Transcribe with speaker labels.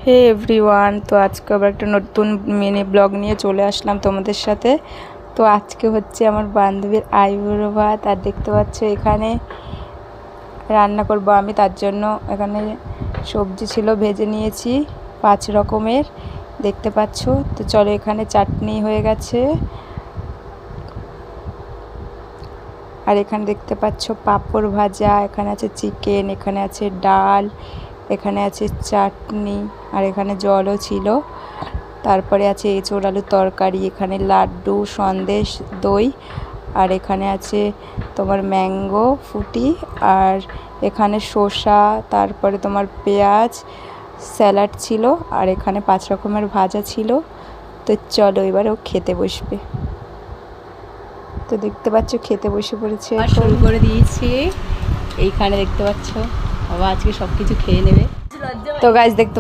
Speaker 1: হে everyone, তো আজকে আবার একটা নতুন মিনি ব্লগ নিয়ে চলে আসলাম তোমাদের সাথে। তো আজকে হচ্ছে আমার বান্ধবীর আইবুড়ো ভাত, আর দেখতে পাচ্ছ এখানে রান্না করব আমি। তার জন্য এখানে সবজি ছিল, ভেজে নিয়েছি 5 রকমের, দেখতে পাচ্ছ। তো চলো, এখানে চাটনি হয়ে গেছে, আর এখানে দেখতে পাচ্ছ পাঁপড় ভাজা, এখানে আছে চিকেন, এখানে আছে ডাল, এখানে আছে চাটনি, আর এখানে জলও ছিল। তারপরে আছে এঁচোড় আলুর তরকারি, এখানে লাড্ডু, সন্দেশ, দই, আর এখানে আছে তোমার ম্যাঙ্গো ফুটি, আর এখানে শসা, তারপরে তোমার পেঁয়াজ, স্যালাড ছিল, আর এখানে 5 রকমের ভাজা ছিল। তো চলো এবার ও খেতে বসবে। তো দেখতে পাচ্ছ খেতে বসে পড়েছে, শুরু করে দিয়েছি। এইখানে দেখতে পাচ্ছ বাবা আজকে সব কিছু খেয়ে নেবে। তো গাইস দেখতে